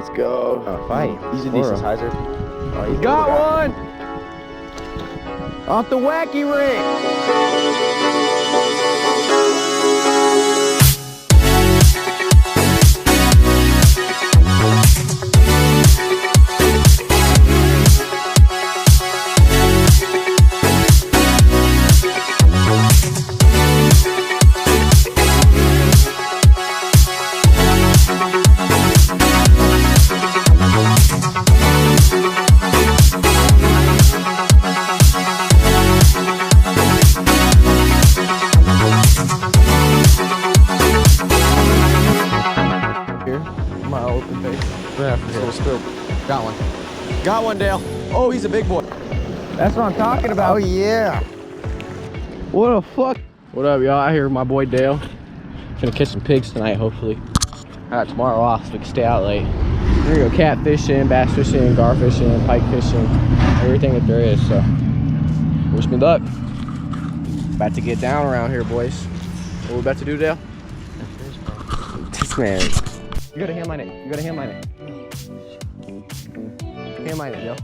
Let's go. Fight. He's a decent sizer. Oh, he's Got one! Off the wacky rig! Got one, Dale. Oh, he's a big boy. That's what I'm talking about. Oh, yeah. What the fuck? What up, y'all? Out here with my boy Dale. Gonna catch some pigs tonight, hopefully. I got tomorrow off so we can stay out late. We're gonna go cat fishing, bass fishing, gar fishing, pike fishing, everything that there is, so wish me luck. About to get down around here, boys. What we about to do, Dale? This man. You gotta hand line it. You gotta hand line it. Hand line it, Dale.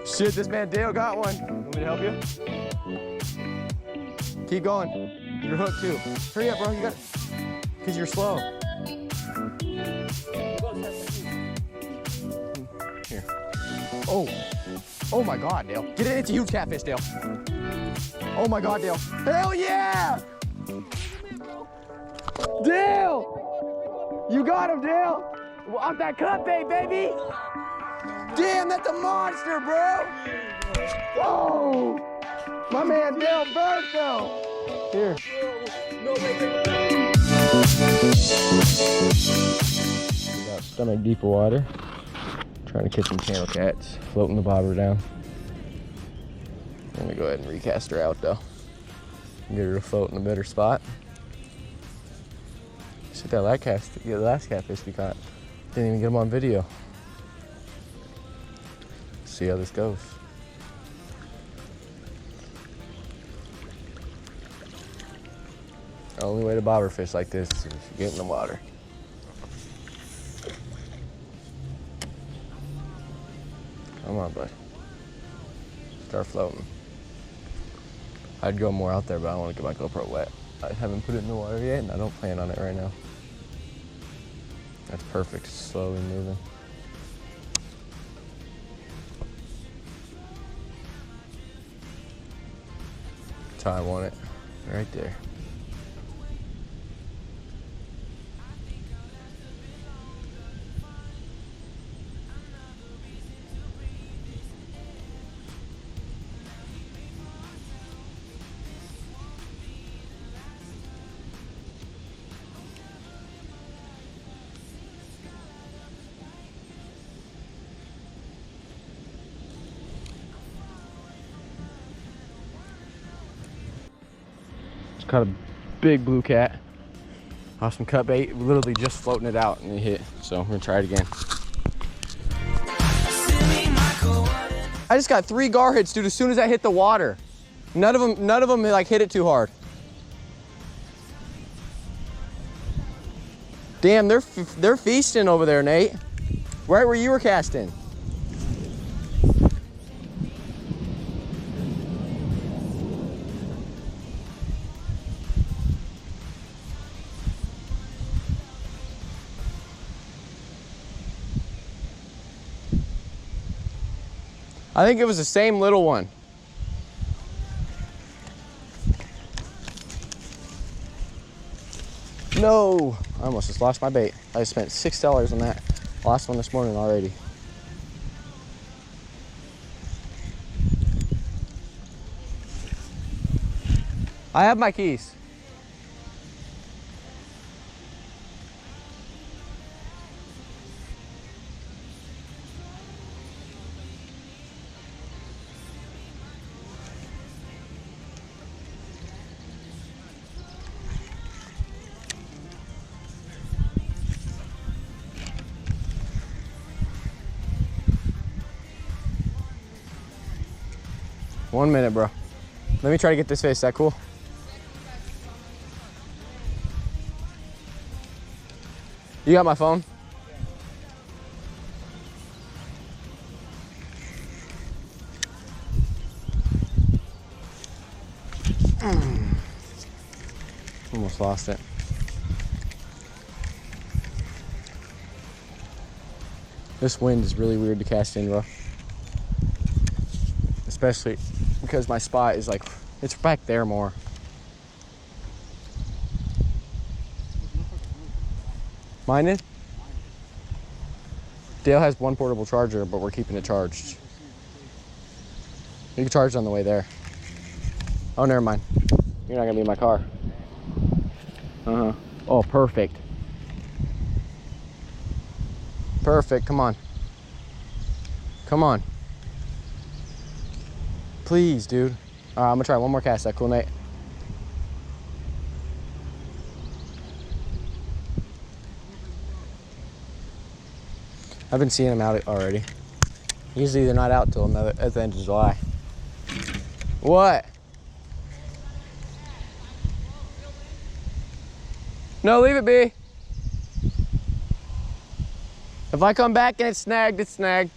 Shit, this man Dale got one. Want me to help you? Keep going. You're hooked too. Hurry up, bro. You got it. Because you're slow. Here. Oh. Oh my God, Dale. Get it. It's a huge catfish, Dale. Oh my God, Dale. Hell yeah! Dale! You got him, Dale! Off that cut bait, baby! Damn, that's a monster, bro! Whoa! My man Dale Bertho! Here. We got stomach deep of water. Trying to catch some channel cats. Floating the bobber down. I'm gonna go ahead and recast her out though. Get her to float in a better spot. See that last catfish we caught. Didn't even get him on video. See how this goes. The only way to bobber fish like this is if you get in the water. Come on, bud. Start floating. I'd go more out there, but I don't want to get my GoPro wet. I haven't put it in the water yet, and I don't plan on it right now. That's perfect, slowly moving. That's how I want it, right there. Caught a big blue cat off some cut bait, literally just floating it out and it hit. So I'm gonna try it again. I just got 3 gar hits, dude, as soon as I hit the water. None of them like hit it too hard. Damn, they're feasting over there, Nate. Right where you were casting. I think it was the same little one. No, I almost just lost my bait. I spent $6 on that. Lost one this morning already. I have my keys. One minute, bro. Let me try to get this fish. Is that cool? You got my phone? Almost lost it. This wind is really weird to cast in, bro. Especially because my spot is like, it's back there more. Mine is? Dale has one portable charger, but we're keeping it charged. You can charge it on the way there. Oh, never mind. You're not gonna be in my car. Oh, perfect. Perfect, come on. Come on. Please, dude. All right, I'm gonna try one more cast. Is that cool, Nate? I've been seeing them out already. Usually they're not out till at the end of July. What? No, leave it be. If I come back and it's snagged, it's snagged.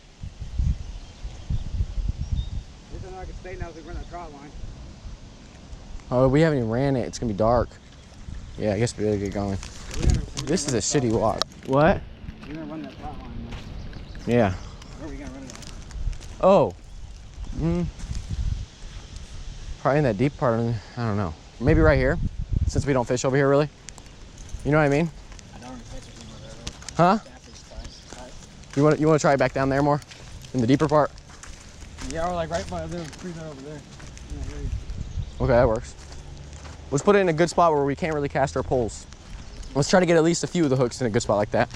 I can stay now if we run that trot line. Oh, we haven't even ran it. It's gonna be dark. Yeah, I guess we better get going. This is a shitty walk. What? We're gonna run that trot line. Yeah. Where are we gonna run it at? Oh. Probably in that deep part. I don't know. Maybe right here, since we don't fish over here really. You know what I mean? I don't fish anymore there. Huh? You want to try back down there more, in the deeper part? Yeah, or like right by the tree over there. Okay, that works. Let's put it in a good spot where we can't really cast our poles. Let's try to get at least a few of the hooks in a good spot like that.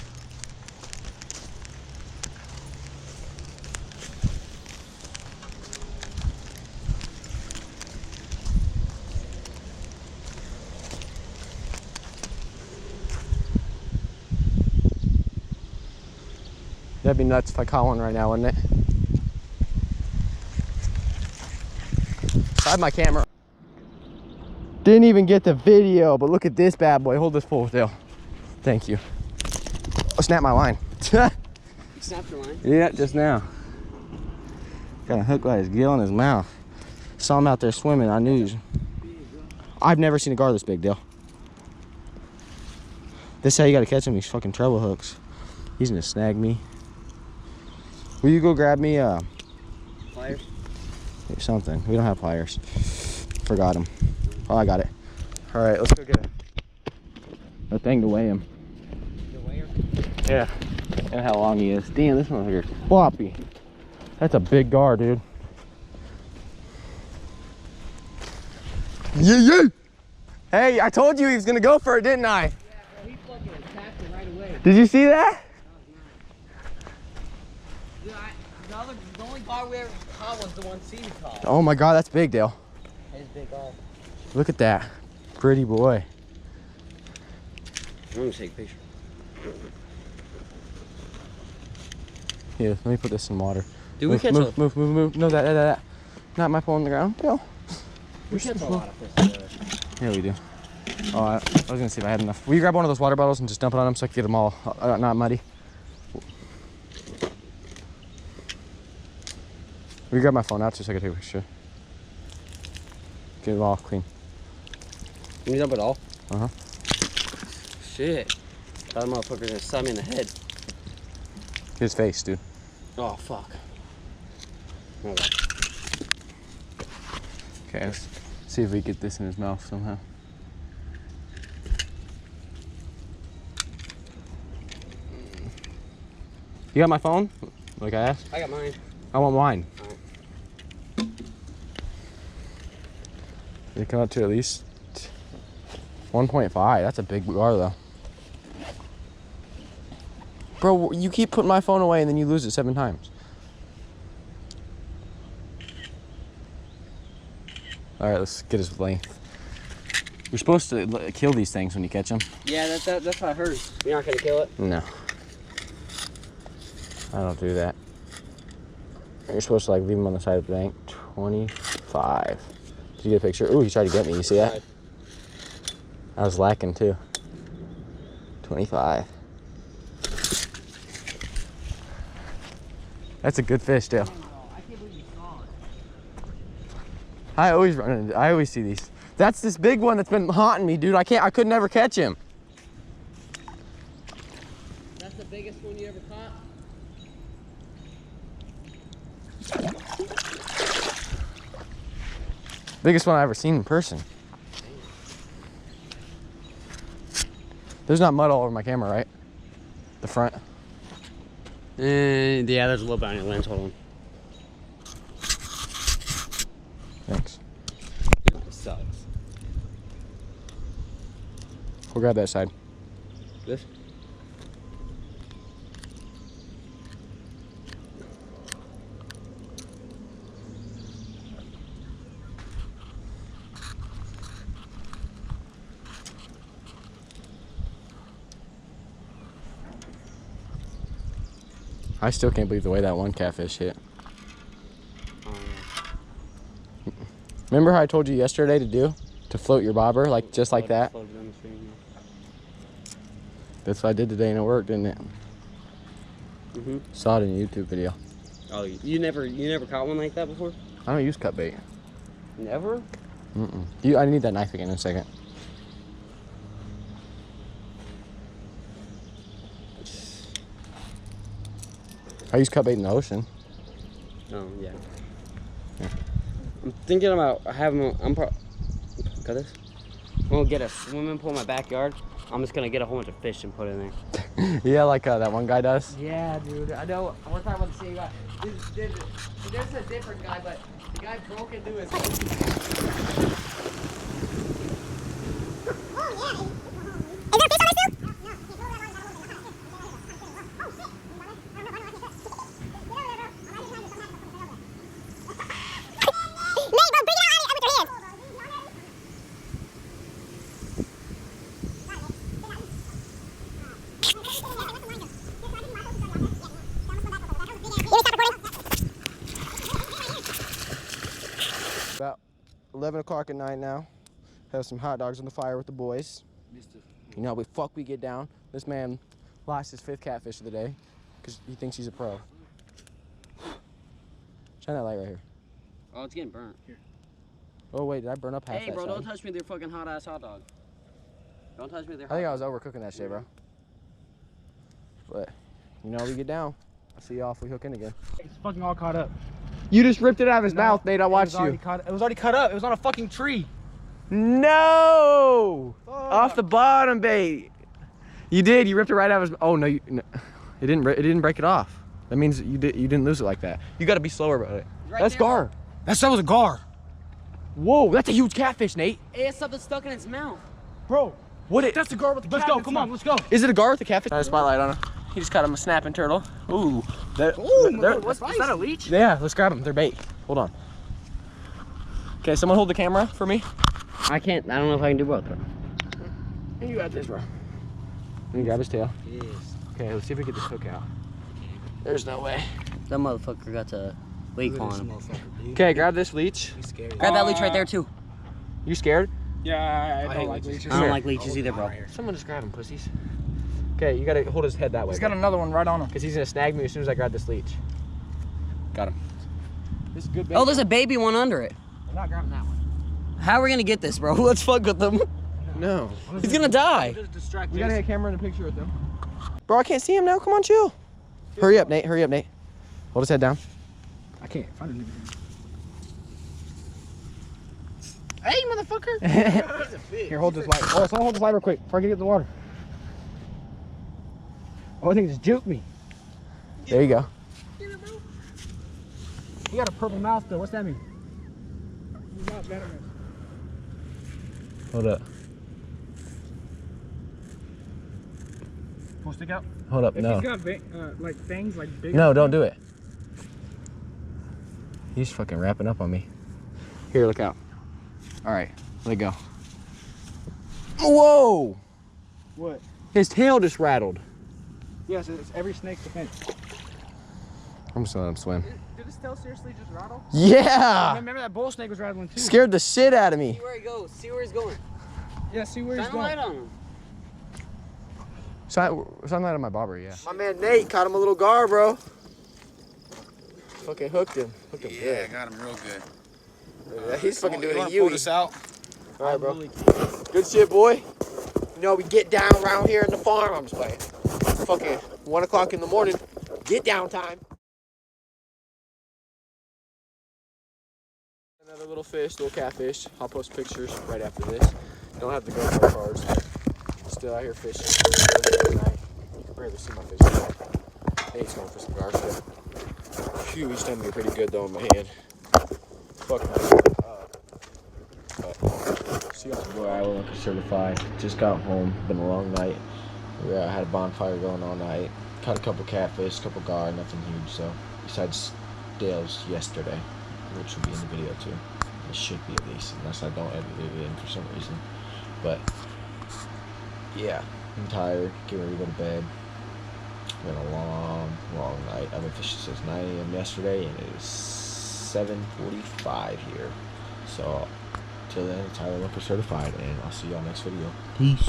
That'd be nuts if I caught one right now, wouldn't it? I have my camera. Didn't even get the video, but look at this bad boy. Hold this pole, Dale. Thank you. Oh, snap my line. Snapped your line? Yeah, just now. Got a hook by his gill in his mouth. Saw him out there swimming. I knew he was... I've never seen a gar this big, Dale. This is how you gotta catch him, these fucking treble hooks. He's gonna snag me. Will you go grab me Pliers? Something. We don't have pliers. Forgot them. Oh, I got it. All right, let's go get a thing to weigh him. The weigher? Yeah. And how long he is. Damn, this motherfucker's floppy. That's a big gar, dude. Yeah. Hey, I told you he was gonna go for it, didn't I? Yeah, bro, he fucking attacked it right away. Did you see that? The only gar we ever caught was the one Stevie caught. Oh my God, that's big, Dale. His big gar. Look at that. Pretty boy. I'm gonna take a picture. Here, let me put this in water. Do we catch move. No, that. Not my pole on the ground. Dale. We catch a lot of fish. Yeah, we do. Oh, I was gonna see if I had enough. Will you grab one of those water bottles and just dump it on them so I can get them all not muddy? Will you grab my phone out just so I can take a picture? Get it all clean. Can you dump it all? Uh-huh. Shit. That motherfucker gonna slam me in the head. His face, dude. Oh, fuck. Okay, let's see if we get this in his mouth somehow. You got my phone? Like I asked? I got mine. I want mine. Alright. They come up to at least 1.5. That's a big gar though. Bro, you keep putting my phone away and then you lose it 7 times. All right, let's get his length. You're supposed to kill these things when you catch them. Yeah, that's what I heard. You're not gonna kill it? No. I don't do that. You're supposed to like leave them on the side of the bank. 25. Did you get a picture? Ooh, he tried to get me. You see that? I was lacking too. 25. That's a good fish, Dale. I always run into, I always see these. That's this big one that's been haunting me, dude. I could never catch him. That's the biggest one you ever caught? Biggest one I ever seen in person. There's not mud all over my camera, right? The front. Yeah, there's a little bit on your lens. Hold on. Thanks. It sucks. We'll grab that side. This? I still can't believe the way that one catfish hit. Remember how I told you yesterday to float your bobber, like just like that? That's what I did today and it worked, didn't it? Mm-hmm. Saw it in a YouTube video. Oh, you never caught one like that before? I don't use cut bait. Never? I need that knife again in a second. I use cut bait in the ocean. Oh, yeah. I'm thinking about having, cut this. I'm gonna get a swimming pool in my backyard. I'm just gonna get a whole bunch of fish and put it in there. Yeah, like that one guy does. Yeah, dude. I know. One time with the same guy. There's a different guy, but the guy broke into his. About 11 o'clock at night now. Have some hot dogs on the fire with the boys. You know, we get down. This man lost his 5th catfish of the day because he thinks he's a pro. Shine that light right here. Oh, it's getting burnt. Here. Oh wait, did I burn up half Hey, that bro, side? don't touch me with your fucking hot ass hot dog. Don't touch me with your I hot think I dog. was overcooking that shit, bro. But, you know, we get down. I'll see y'all if we hook in again. It's fucking all caught up. You just ripped it out of his mouth, Nate. I watched you. It was already cut up. It was on a fucking tree. No! Off the bottom bait. You did. You ripped it right out of his. Oh no, it didn't break it off. That means you didn't lose it like that. You got to be slower about it. Right That's there, gar. That was a gar. Whoa, that's a huge catfish, Nate. It has something stuck in its mouth. Bro, That's the gar with the catfish. Let's go. Come on, let's go. Is it a gar with a catfish? Shine a spotlight on him. He just caught him a snapping turtle. Ooh. Is that a leech? Yeah, let's grab them. They're bait. Hold on. Okay, someone hold the camera for me. I can't. I don't know if I can do both. You got this, bro. Let me grab his tail. Yes. Okay, let's see if we get this hook out. There's no way. That motherfucker got the leak on him. Okay, grab this leech. Grab that leech right there too. You scared? Yeah, I don't like leeches. I don't like leeches either, bro. Someone just grab him, pussies. Okay, you gotta hold his head that way. He's got another one right on him. Because he's gonna snag me as soon as I grab this leech. Got him. This is good bait. Oh, there's a baby one under it. I'm not grabbing that one. How are we gonna get this, bro? Let's fuck with them. No. He's gonna die. Just distract We gotta get a camera and a picture with them. Bro, I can't see him now. Come on, chill. Hurry up, Nate. Hurry up, Nate. Hold his head down. I can't find him. Hey, motherfucker! Here, hold this light. Oh, someone hold this light real quick before I get the water. Oh, I think it just juked me. There you go. He got a purple mouth though. What's that mean? He's not venomous. Hold up. Pull stick out? Hold up. If No. he's got like things like big. No, don't do it. He's fucking wrapping up on me. Here, look out. All right, let go. Whoa! What? His tail just rattled. Yes, it's every snake's defense. I'm just gonna let him swim. Did his tail seriously just rattle? Yeah! Remember that bull snake was rattling too. Scared the shit out of me. See where he goes. See where he's going. Yeah, see where he's Shine a light going. on him. Shine light on my bobber, yeah. My man Nate caught him a little gar, bro. Fucking hooked him. Hooked him Yeah, got him real good. good. He's fucking doing you a wanna pull Yui. this out? All right, bro. Really curious. Good shit, boy. You know, we get down around here in the farm. I'm just playing. Fucking 1 o'clock in the morning. Get down time. Another little fish, little catfish. I'll post pictures right after this. Don't have the GoPro cards. Still out here fishing. You can barely see my fish. Nate's going for some garfish. Phew, he's done me pretty good though in my hand. Fuck my See you guys. Boy, I will look certified. Just got home. Been a long night. We had a bonfire going all night. Caught a couple catfish, a couple gar, nothing huge. So besides Dale's yesterday, which will be in the video too. It should be at least, unless I don't edit it in for some reason. But yeah, I'm tired. Getting ready to go to bed. Been a long, long night. I've been fishing since 9 a.m. yesterday, and it is 7:45 here. So till then, Tyler Lunker certified, and I'll see y'all next video. Peace.